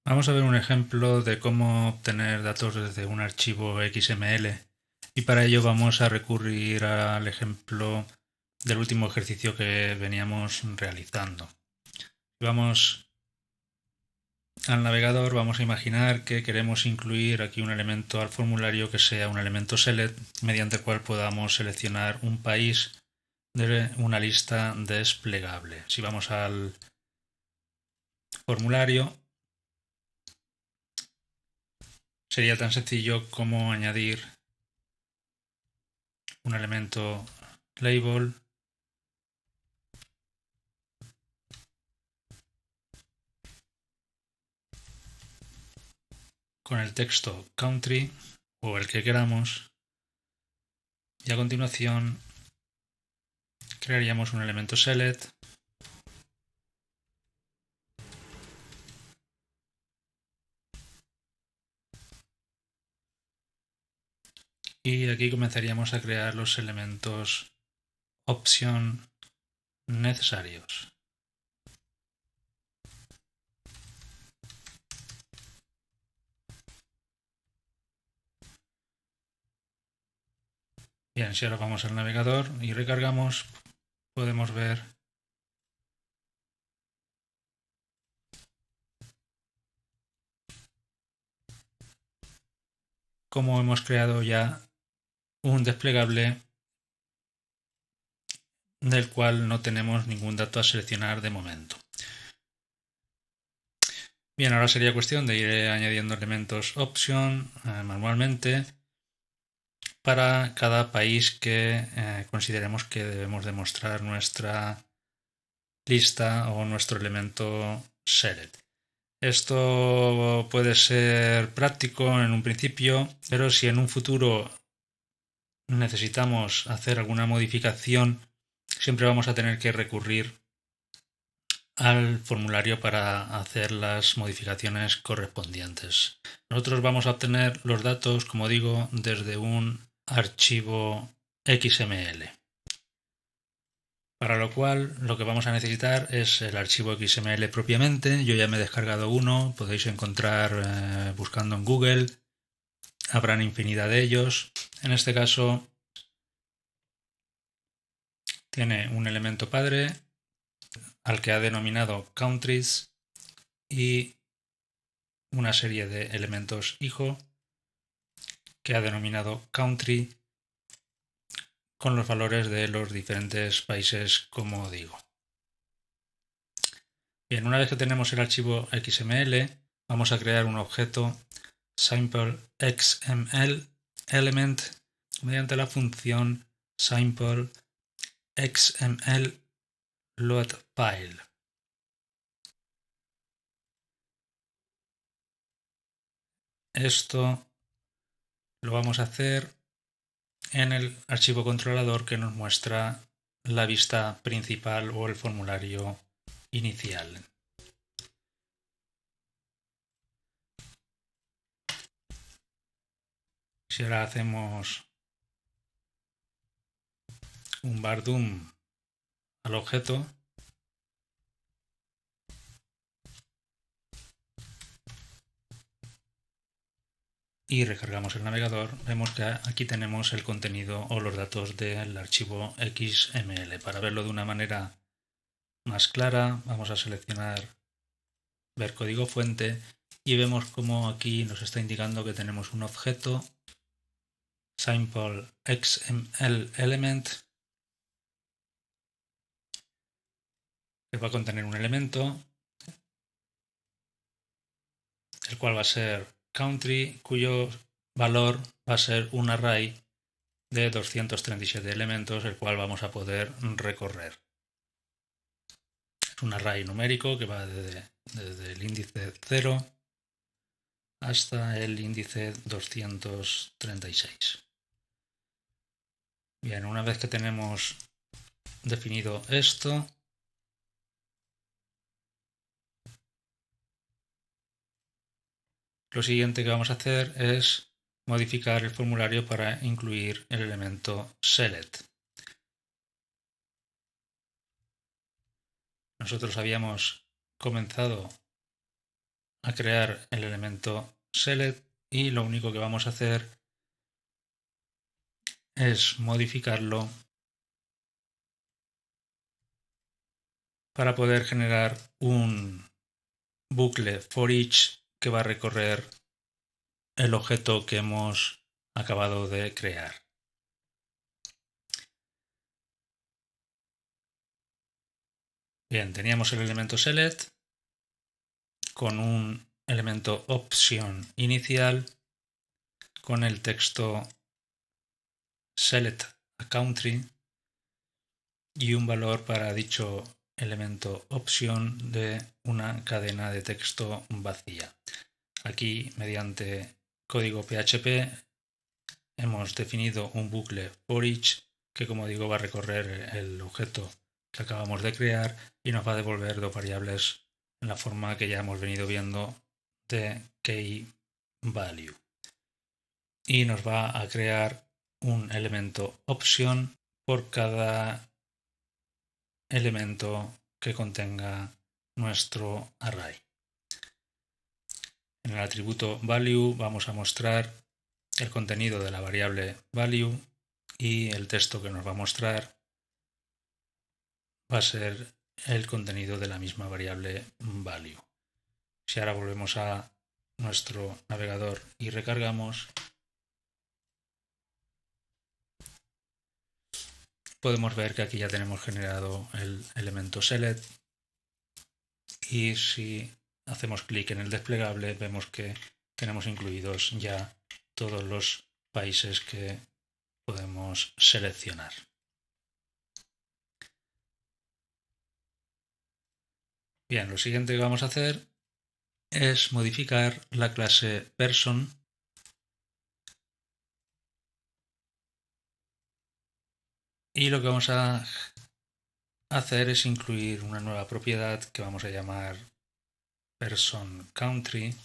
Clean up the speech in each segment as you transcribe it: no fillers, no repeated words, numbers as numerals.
Vamos a ver un ejemplo de cómo obtener datos desde un archivo XML y para ello vamos a recurrir al ejemplo del último ejercicio que veníamos realizando. Vamos al navegador, vamos a imaginar que queremos incluir aquí un elemento al formulario que sea un elemento select mediante el cual podamos seleccionar un país de una lista desplegable. Si vamos al formulario, sería tan sencillo como añadir un elemento label con el texto country o el que queramos y a continuación crearíamos un elemento select y aquí comenzaríamos a crear los elementos option necesarios. Bien, si ahora vamos al navegador y recargamos, podemos ver cómo hemos creado ya un desplegable del cual no tenemos ningún dato a seleccionar de momento. Bien, ahora sería cuestión de ir añadiendo elementos option manualmente para cada país que consideremos que debemos demostrar nuestra lista o nuestro elemento select. Esto puede ser práctico en un principio, pero si en un futuro necesitamos hacer alguna modificación, siempre vamos a tener que recurrir al formulario para hacer las modificaciones correspondientes. Nosotros vamos a obtener los datos, como digo, desde un archivo XML. Para lo cual lo que vamos a necesitar es el archivo XML propiamente. Yo ya me he descargado uno, podéis encontrar buscando en Google, habrán infinidad de ellos. En este caso tiene un elemento padre al que ha denominado countries y una serie de elementos hijo que ha denominado country con los valores de los diferentes países, como digo. Bien, una vez que tenemos el archivo XML, vamos a crear un objeto SampleXML element mediante la función SampleXML_loadFile. Esto lo vamos a hacer en el archivo controlador que nos muestra la vista principal o el formulario inicial. Si ahora hacemos un var_doom al objeto, y recargamos el navegador, vemos que aquí tenemos el contenido o los datos del archivo XML. Para verlo de una manera más clara, vamos a seleccionar ver código fuente y vemos como aquí nos está indicando que tenemos un objeto SampleXML element que va a contener un elemento el cual va a ser country, cuyo valor va a ser un array de 237 elementos, el cual vamos a poder recorrer. Es un array numérico que va desde el índice 0 hasta el índice 236. Bien, una vez que tenemos definido esto, lo siguiente que vamos a hacer es modificar el formulario para incluir el elemento select. Nosotros habíamos comenzado a crear el elemento select y lo único que vamos a hacer es modificarlo para poder generar un bucle for each que va a recorrer el objeto que hemos acabado de crear. Bien, teníamos el elemento select con un elemento option inicial con el texto select a country y un valor para dicho elemento option de una cadena de texto vacía. Aquí, mediante código PHP, hemos definido un bucle for each que, como digo, va a recorrer el objeto que acabamos de crear y nos va a devolver dos variables en la forma que ya hemos venido viendo de key value. Y nos va a crear un elemento option por cada elemento que contenga nuestro array. En el atributo value vamos a mostrar el contenido de la variable value y el texto que nos va a mostrar va a ser el contenido de la misma variable value. Si ahora volvemos a nuestro navegador y recargamos, podemos ver que aquí ya tenemos generado el elemento select y si hacemos clic en el desplegable vemos que tenemos incluidos ya todos los países que podemos seleccionar. Bien, lo siguiente que vamos a hacer es modificar la clase person y lo que vamos a hacer es incluir una nueva propiedad que vamos a llamar person country.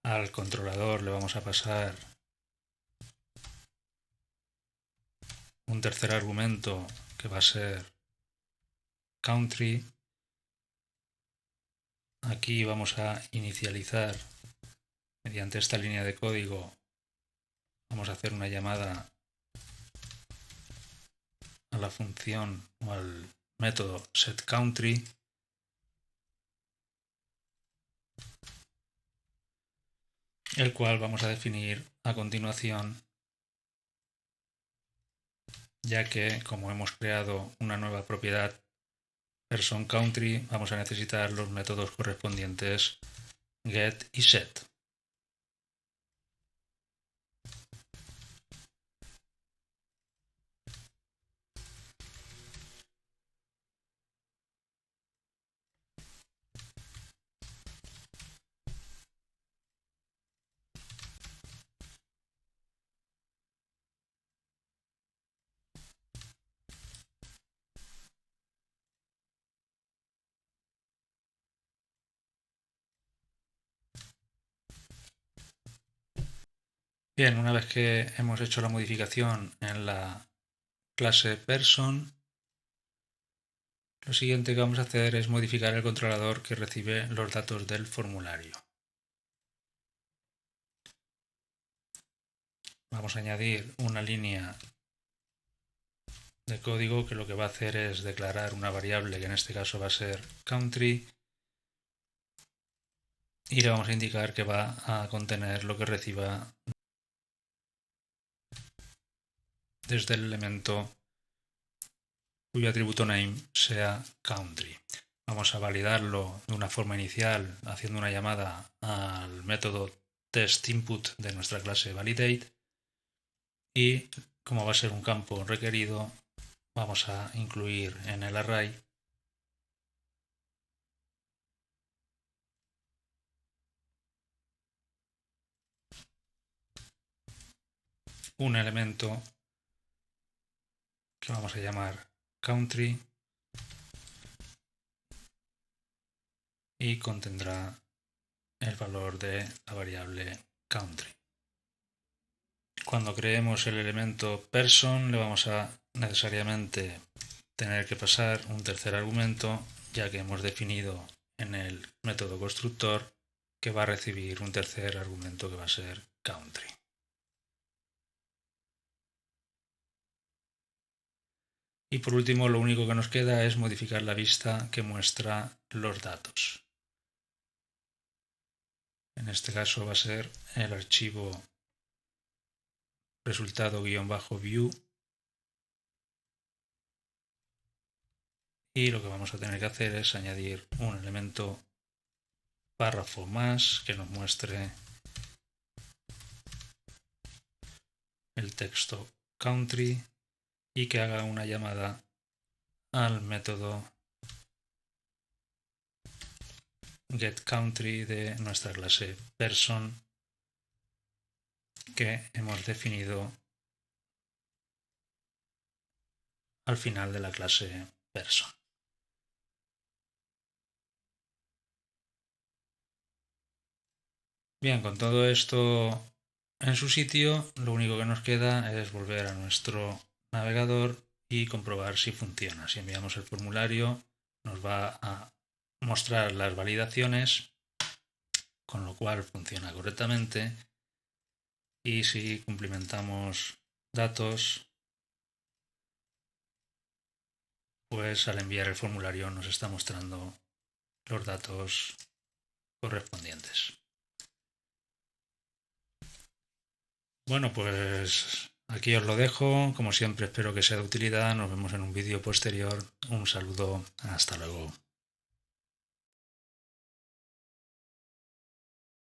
Al controlador le vamos a pasar un tercer argumento que va a ser country. Aquí vamos a inicializar mediante esta línea de código, vamos a hacer una llamada a la función o al método setCountry el cual vamos a definir a continuación, ya que como hemos creado una nueva propiedad person country vamos a necesitar los métodos correspondientes get y set. Bien, una vez que hemos hecho la modificación en la clase person, lo siguiente que vamos a hacer es modificar el controlador que recibe los datos del formulario. Vamos a añadir una línea de código que lo que va a hacer es declarar una variable que en este caso va a ser country y le vamos a indicar que va a contener lo que reciba desde el elemento cuyo atributo name sea country. Vamos a validarlo de una forma inicial haciendo una llamada al método testInput de nuestra clase validate y como va a ser un campo requerido vamos a incluir en el array un elemento que vamos a llamar country y contendrá el valor de la variable country. Cuando creemos el elemento person le vamos a necesariamente tener que pasar un tercer argumento ya que hemos definido en el método constructor que va a recibir un tercer argumento que va a ser country. Y por último, lo único que nos queda es modificar la vista que muestra los datos. En este caso va a ser el archivo resultado-view, y lo que vamos a tener que hacer es añadir un elemento párrafo más que nos muestre el texto country y que haga una llamada al método getCountry de nuestra clase person que hemos definido al final de la clase person. Bien, con todo esto en su sitio, lo único que nos queda es volver a nuestro navegador y comprobar si funciona. Si enviamos el formulario, nos va a mostrar las validaciones, con lo cual funciona correctamente. Y si cumplimentamos datos, pues al enviar el formulario nos está mostrando los datos correspondientes. Bueno, pues aquí os lo dejo. Como siempre, espero que sea de utilidad. Nos vemos en un vídeo posterior. Un saludo. Hasta luego.